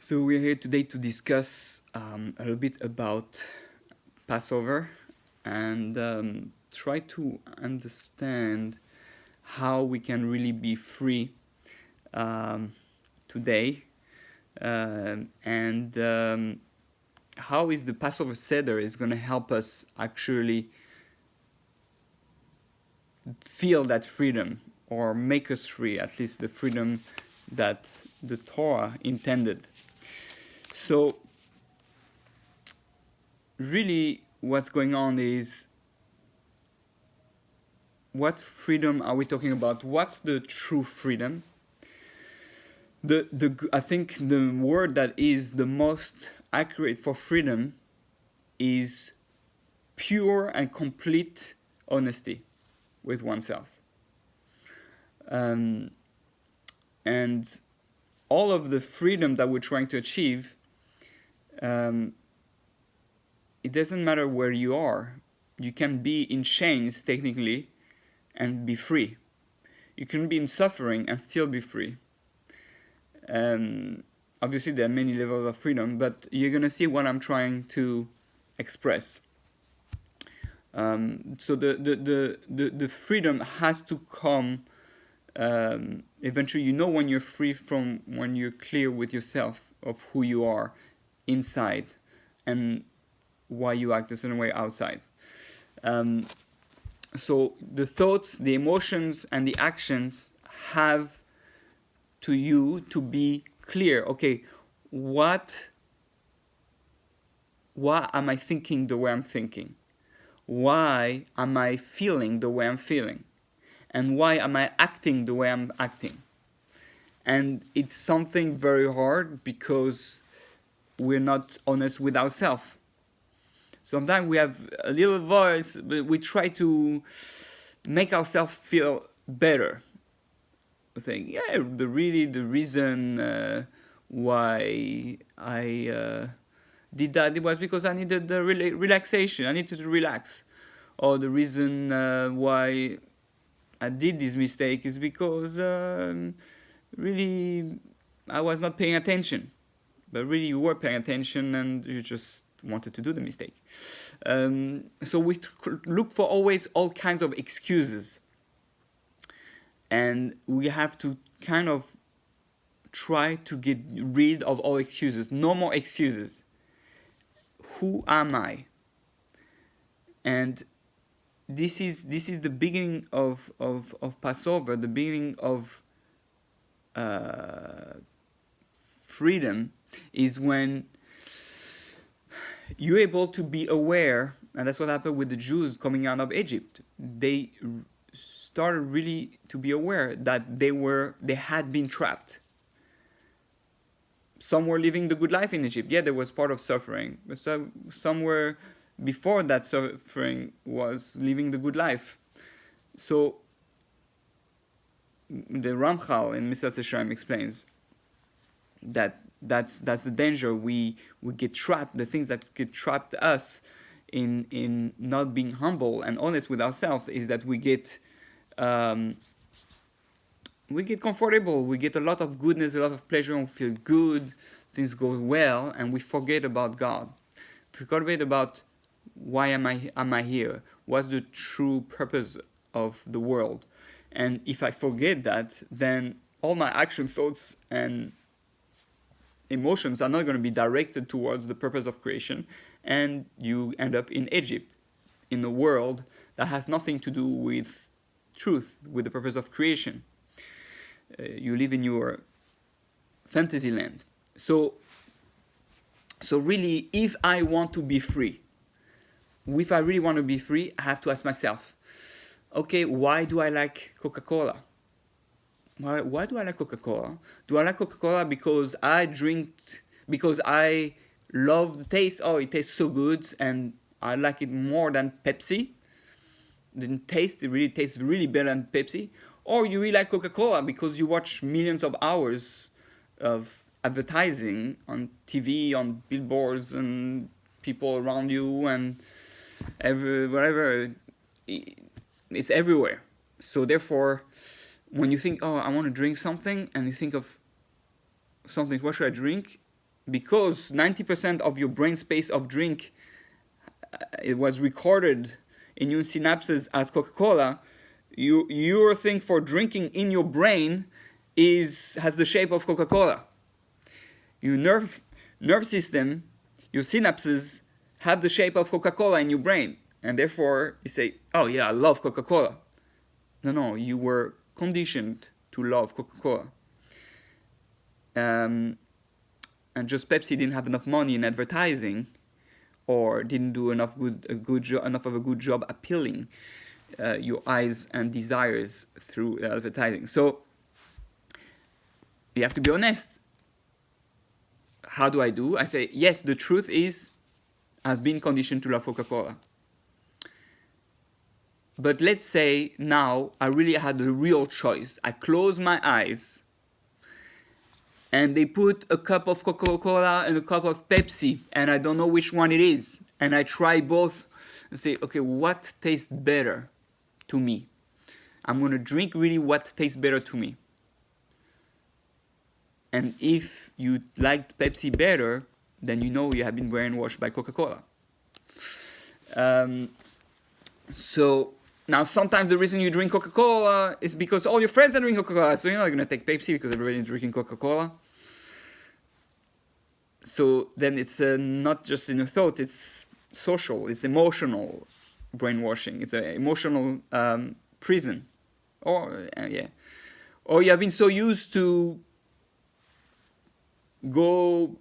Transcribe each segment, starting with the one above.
So we're here today to discuss a little bit about Passover and try to understand how we can really be free um, today, and how is the Passover Seder is going to help us actually feel that freedom or make us free, at least the freedom that the Torah intended. So really what's going on is, what freedom are we talking about? What's the true freedom? I think the word that is the most accurate for freedom is pure and complete honesty with oneself. Um, and all of the freedom that we're trying to achieve, um, it doesn't matter where you are. You can be in chains technically and be free. You can be in suffering and still be free. Obviously, there are many levels of freedom, but you're going to see what I'm trying to express. So the freedom has to come eventually. You know when you're free from, when you're clear with yourself of who you are inside and why you act a certain way outside. So the thoughts, the emotions, and the actions have to you to be clear. Okay, why am I thinking the way I'm thinking? Why am I feeling the way I'm feeling? And why am I acting the way I'm acting? And it's something very hard because we're not honest with ourselves. Sometimes we have a little voice, but we try to make ourselves feel better. We think, yeah, the reason why I did that, it was because I needed the relaxation. I needed to relax. Or the reason why I did this mistake is because really I was not paying attention. But really you were paying attention and you just wanted to do the mistake. So we look for always all kinds of excuses. And we have to kind of try to get rid of all excuses. No more excuses. Who am I? And this is the beginning of Passover, the beginning of freedom, is when you're able to be aware, and that's what happened with the Jews coming out of Egypt. They started really to be aware that they had been trapped. Some were living the good life in Egypt. Yeah, there was part of suffering, but some were, before that suffering, was living the good life. So the Ramchal in Misas Yesharim explains that that's the danger. We get trapped. The things that get trapped us in not being humble and honest with ourselves is that we get comfortable. We get a lot of goodness, a lot of pleasure, and we feel good. Things go well, and we forget about God. We forget about why am I here? What's the true purpose of the world? And if I forget that, then all my action, thoughts, and emotions are not going to be directed towards the purpose of creation, and you end up in Egypt, in a world that has nothing to do with truth, with the purpose of creation. You live in your fantasy land. So really, if I want to be free, if I really want to be free, I have to ask myself, okay, why do I like Coca-Cola? Why do I like Coca-Cola? Do I like Coca-Cola because because I love the taste? Oh, it tastes so good, and I like it more than Pepsi. It really tastes really better than Pepsi. Or you really like Coca-Cola because you watch millions of hours of advertising on TV, on billboards, and people around you, and whatever. It's everywhere. So therefore, when you think, oh, I want to drink something, and you think of something, what should I drink? because 90% of your brain space of drink it was recorded in your synapses as Coca-Cola, your thing for drinking in your brain has the shape of Coca-Cola. Your nerve system, your synapses have the shape of Coca-Cola in your brain, and therefore you say, "Oh yeah, I love Coca-Cola." No, you were conditioned to love Coca-Cola. And just Pepsi didn't have enough money in advertising, or didn't do enough of a good job appealing your eyes and desires through advertising. So you have to be honest. How do? I say, yes, the truth is I've been conditioned to love Coca-Cola. But let's say now I really had a real choice. I close my eyes and they put a cup of Coca-Cola and a cup of Pepsi, and I don't know which one it is. And I try both and say, okay, what tastes better to me? I'm going to drink really what tastes better to me. And if you liked Pepsi better, then you know you have been brainwashed by Coca-Cola. So now sometimes the reason you drink Coca-Cola is because all your friends are drinking Coca-Cola. So you're not going to take Pepsi because everybody's drinking Coca-Cola. So then it's not just in your thought, it's social, it's emotional brainwashing. It's an emotional prison. Or you have been so used to go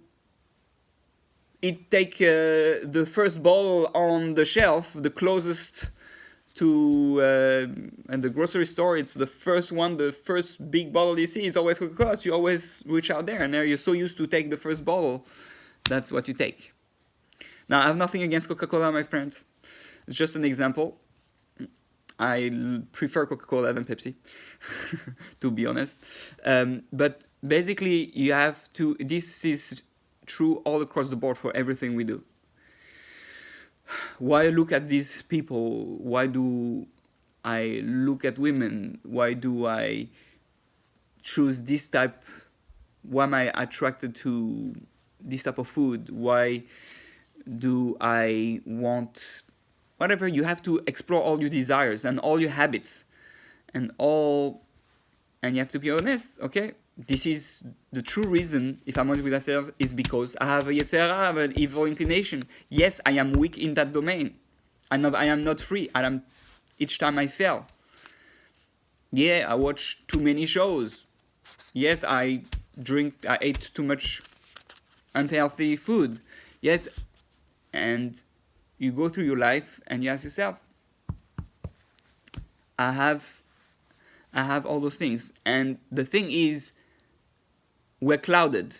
take the first bottle on the shelf, the closest to and the grocery store, it's the first one, the first big bottle you see is always Coca-Cola. So you always reach out there, and there you're so used to take the first bottle, that's what you take. Now, I have nothing against Coca-Cola, my friends. It's just an example. I prefer Coca-Cola than Pepsi, to be honest. But basically, you have to, this is true all across the board for everything we do. Why look at these people? Why do I look at women? Why do I choose this type? Why am I attracted to this type of food? Why do I want whatever? You have to explore all your desires and all your habits and you have to be honest, okay? This is the true reason, if I'm honest with myself, is because I have a yetzer hara, I have an evil inclination. Yes, I am weak in that domain. I am not free. Each time I fail. Yeah, I watch too many shows. Yes, I ate too much unhealthy food. Yes, and you go through your life and you ask yourself, I have all those things. And the thing is, we're clouded.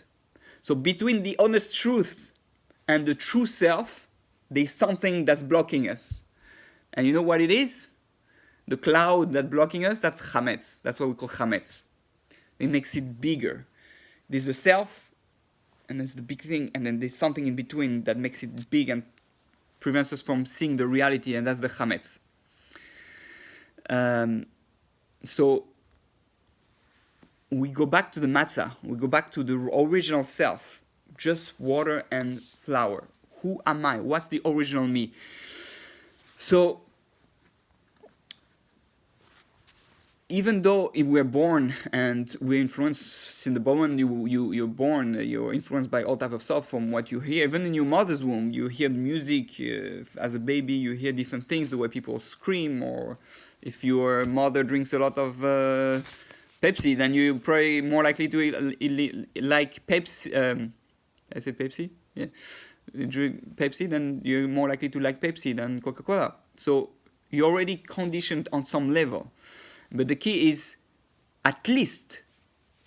So between the honest truth and the true self, there's something that's blocking us. And you know what it is? The cloud that's blocking us, that's chametz. That's what we call chametz. It makes it bigger. There's the self, and there's the big thing, and then there's something in between that makes it big and prevents us from seeing the reality, and that's the chametz. So we go back to the matzah. We go back to the original self. Just water and flour. Who am I? What's the original me? So even though we're born and we're influenced in the moment you're born, you're influenced by all type of stuff from what you hear. Even in your mother's womb, you hear music. As a baby, you hear different things, the way people scream, or if your mother drinks a lot of Pepsi, then you're probably more likely to like Pepsi. I said Pepsi? Yeah. You drink Pepsi, then you're more likely to like Pepsi than Coca-Cola. So you're already conditioned on some level. But the key is, at least,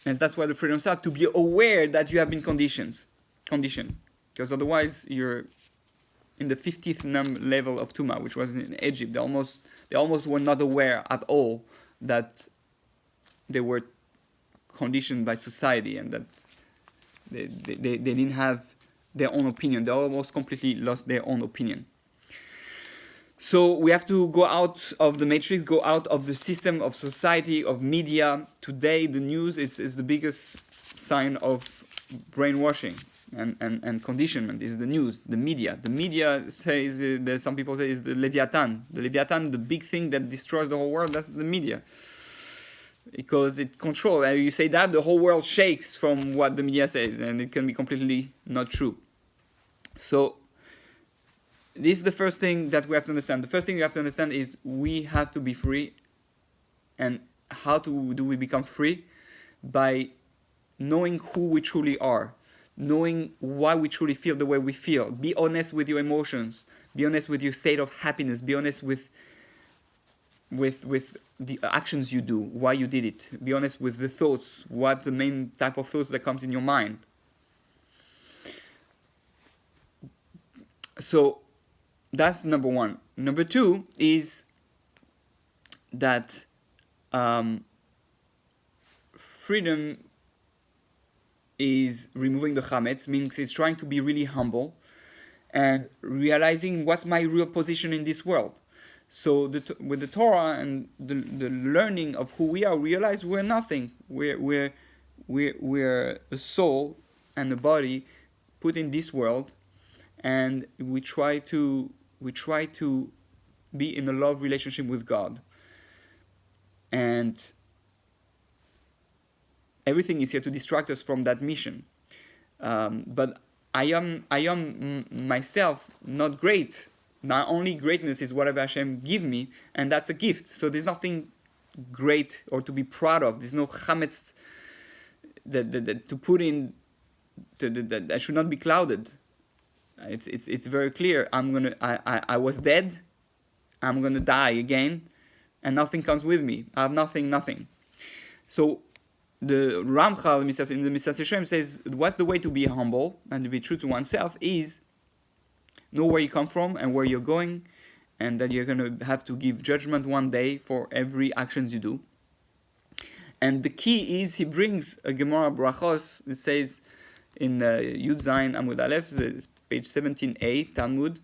and that's why the freedom starts, to be aware that you have been conditioned. Because otherwise you're in the 50th level of Tuma, which was in Egypt. They almost were not aware at all that they were conditioned by society and that they didn't have their own opinion. They almost completely lost their own opinion. So we have to go out of the matrix, go out of the system of society, of media. Today, the news is the biggest sign of brainwashing. and conditionment is the news, the media. The media says, some people say, is the Leviathan. The Leviathan, the big thing that destroys the whole world, that's the media. Because it controls. And you say that, the whole world shakes from what the media says, and it can be completely not true. So this is the first thing that we have to understand. The first thing you have to understand is we have to be free. And how do we become free? By knowing who we truly are, knowing why we truly feel the way we feel. Be honest with your emotions. Be honest with your state of happiness. Be honest with the actions you do, why you did it. Be honest with the thoughts, what the main type of thoughts that comes in your mind. So that's number one. Number two is that freedom is removing the chametz, means it's trying to be really humble and realizing what's my real position in this world. So with the Torah and the learning of who we are, we realize we're nothing. We're a soul and a body put in this world, and we try to be in a love relationship with God. And everything is here to distract us from that mission. But I am myself not great. My only greatness is whatever Hashem give me, and that's a gift. So there's nothing great or to be proud of. There's no chametz that to put in that should not be clouded. It's very clear. I was dead. I'm gonna die again, and nothing comes with me. I have nothing. So the Ramchal in the Misas Yesharim says, what's the way to be humble and to be true to oneself is know where you come from and where you're going, and that you're going to have to give judgment one day for every actions you do. And the key is, he brings a Gemara Brachos. It says in Yud Zayin Amud Aleph, page 17a, Talmud.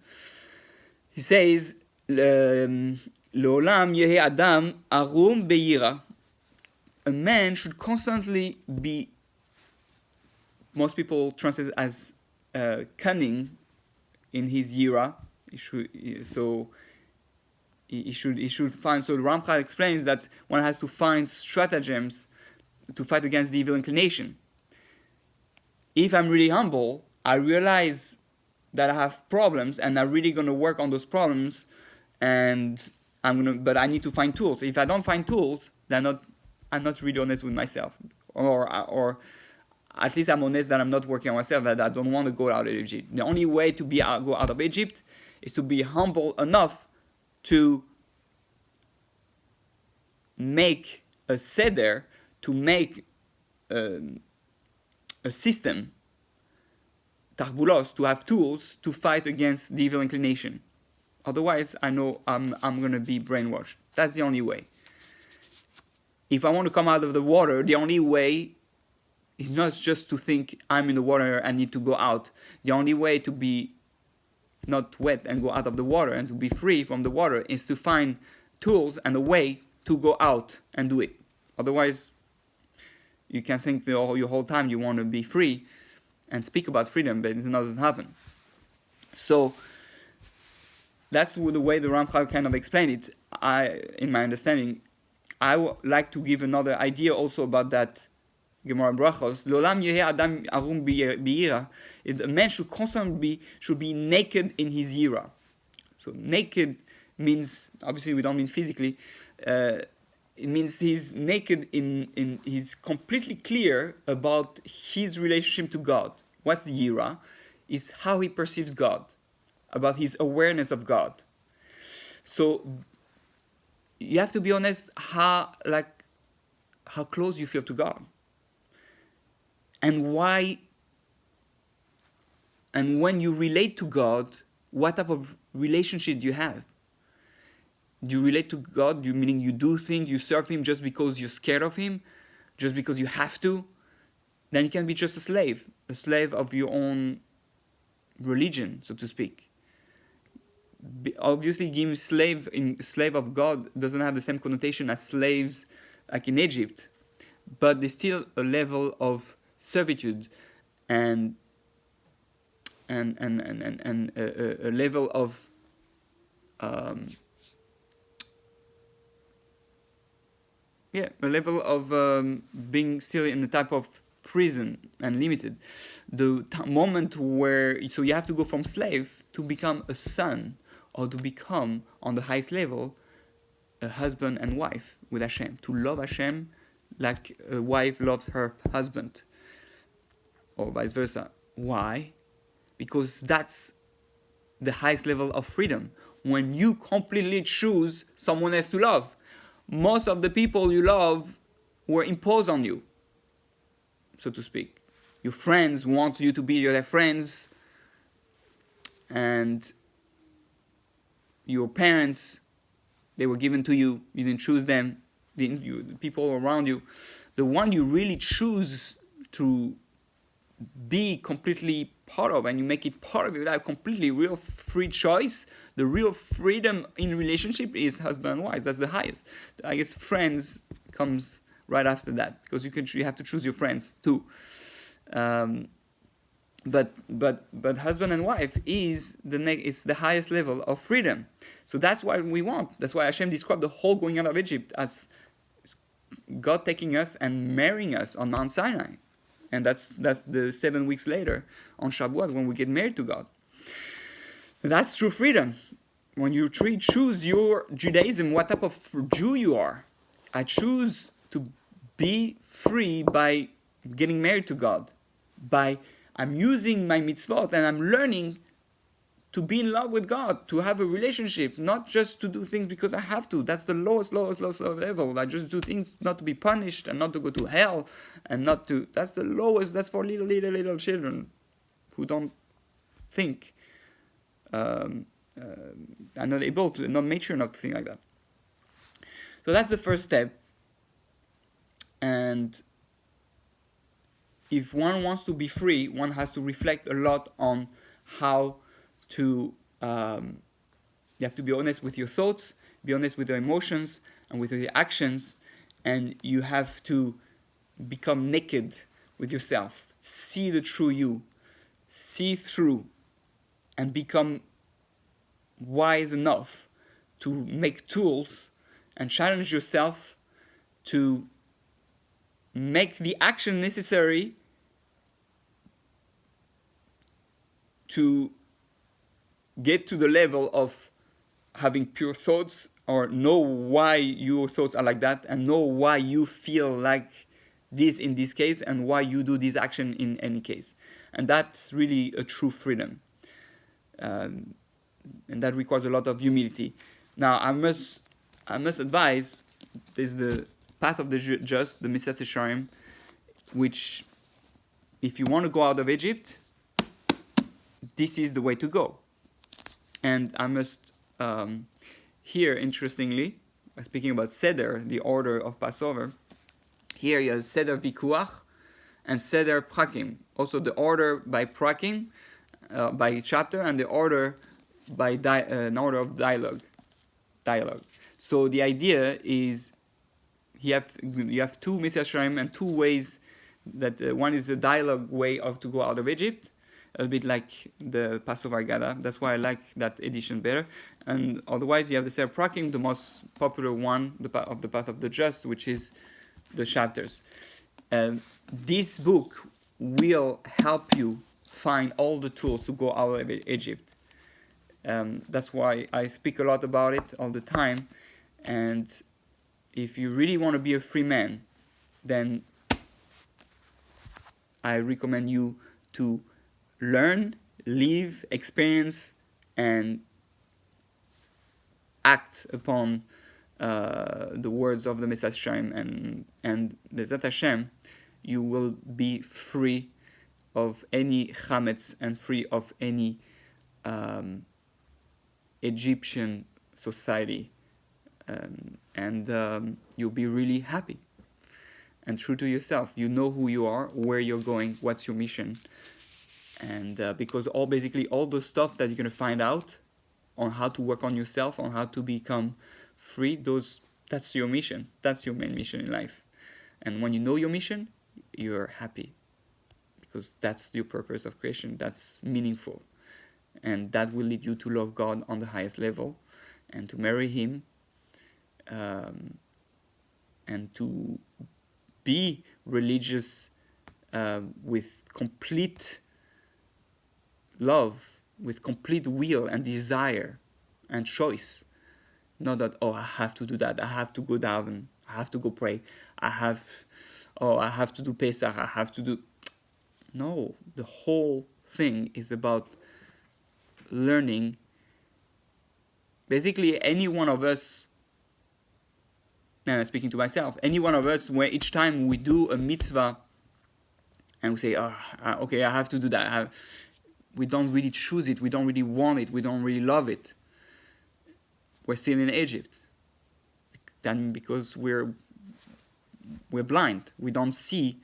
He says, Le'olam yehe adam arum be'yira. A man should constantly be, most people translate it as cunning in his yira. He should find. So the Ramchal explains that one has to find stratagems to fight against the evil inclination. If I'm really humble, I realize that I have problems, and I'm really going to work on those problems, but I need to find tools. If I don't find tools, then I'm not really honest with myself, or at least I'm honest that I'm not working on myself, that I don't want to go out of Egypt. The only way to go out of Egypt is to be humble enough to make a seder, to make a system, tarbulos, to have tools to fight against the evil inclination. Otherwise, I know I'm going to be brainwashed. That's the only way. If I want to come out of the water, the only way is not just to think I'm in the water and need to go out. The only way to be not wet and go out of the water and to be free from the water is to find tools and a way to go out and do it. Otherwise, you can think your whole time you want to be free and speak about freedom, but it doesn't happen. So that's the way the Ramchal kind of explained it. In my understanding, I would like to give another idea also about that Gemara Brachos. L'olam yeheh adam arum b'yira. A man should constantly be naked in his yira. So naked means, obviously we don't mean physically, it means he's naked he's completely clear about his relationship to God. What's yira? Is how he perceives God, about his awareness of God. So you have to be honest how close you feel to God, and why, and when you relate to God, what type of relationship do you have? Do you relate to God? Meaning you do things, you serve Him just because you're scared of Him, just because you have to? Then you can be just a slave of your own religion, so to speak. Obviously, being slave of God doesn't have the same connotation as slaves like in Egypt, but there's still a level of servitude, and and a level of being still in a type of prison and limited. The moment where, so you have to go from slave to become a son, or to become on the highest level a husband and wife with Hashem, to love Hashem like a wife loves her husband, or vice versa. Why? Because that's the highest level of freedom. When you completely choose someone else to love, most of the people you love were imposed on you, so to speak. Your friends want you to be their friends, and your parents, they were given to you. You didn't choose them. The people around you. The one you really choose to be completely part of, and you make it part of your life, completely real free choice. The real freedom in relationship is husband and wife. That's the highest. I guess friends comes right after that, because you have to choose your friends too. But husband and wife is the highest level of freedom. So that's what we want. That's why Hashem described the whole going out of Egypt as God taking us and marrying us on Mount Sinai. And that's the 7 weeks later on Shavuot when we get married to God. That's true freedom. When you choose your Judaism, what type of Jew you are. I choose to be free by getting married to God. I'm using my mitzvot and I'm learning to be in love with God, to have a relationship, not just to do things because I have to. That's the lowest level. I just do things not to be punished and not to go to hell and not to. That's the lowest. That's for little children who don't think, are not able to, not mature enough to think like that. So that's the first step. And if one wants to be free, one has to reflect a lot on how to, you have to be honest with your thoughts, be honest with your emotions and with your actions, and you have to become naked with yourself, see the true you, see through, and become wise enough to make tools and challenge yourself to make the action necessary to get to the level of having pure thoughts, or know why your thoughts are like that, and know why you feel like this in this case, and why you do this action in any case. And that's really a true freedom. And that requires a lot of humility. Now, I must advise, there's the path of the just, the Mesilas Yesharim, which, if you want to go out of Egypt, this is the way to go. And I must, here, interestingly, speaking about Seder, the order of Passover, here you have Seder Vikuach and Seder Prakim. Also the order by Prakim, by chapter, and the order by an order of dialogue. So the idea is you have two Mesilas Yesharim and two ways that one is the dialogue way of to go out of Egypt, a bit like the Passover Gada. That's why I like that edition better. And otherwise, you have the Seder Prakim, the most popular one of the Path of the Just, which is the chapters. This book will help you find all the tools to go out of Egypt. That's why I speak a lot about it all the time. And if you really want to be a free man, then I recommend you to learn, live, experience, and act upon the words of the Mesilas Yesharim, and Bezat Hashem, you will be free of any chametz and free of any Egyptian society, and you'll be really happy and true to yourself. You know who you are, where you're going, what's your mission. And because basically all the stuff that you're going to find out on how to work on yourself, on how to become free, that's your mission. That's your main mission in life. And when you know your mission, you're happy. because that's your purpose of creation. That's meaningful, and that will lead you to love God on the highest level, and to marry Him, and to be religious with complete love, with complete will and desire and choice. Not that, oh, I have to do that, I have to go down, I have to go pray, I have to do Pesach, I have to do. No, the whole thing is about learning. Basically, any one of us, and I'm speaking to myself, any one of us, where each time we do a mitzvah and we say, oh, okay, I have to do that, we don't really choose it, we don't really want it, we don't really love it. We're still in Egypt. Then because we're blind, we don't see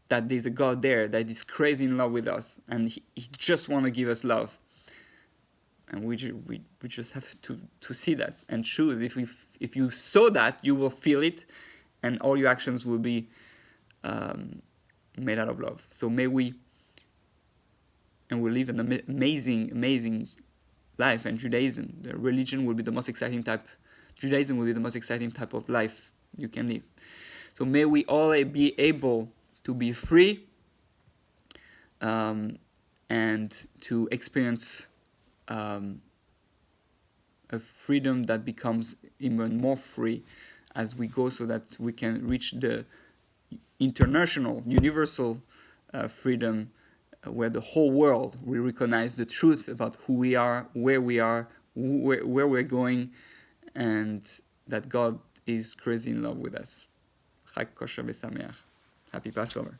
that there's a God there that is crazy in love with us, and he just want to give us love. And we just have to see that and choose. If you saw that, you will feel it, and all your actions will be made out of love. So may we, and we'll live an amazing life. And Judaism, the religion, will be the most exciting type. Judaism will be the most exciting type of life you can live. So may we all be able to be free, and to experience a freedom that becomes even more free as we go, so that we can reach the international, universal freedom, where the whole world will recognize the truth about who we are, where we're going, and that God is crazy in love with us. Chag kosher v'sameach. Happy Passover.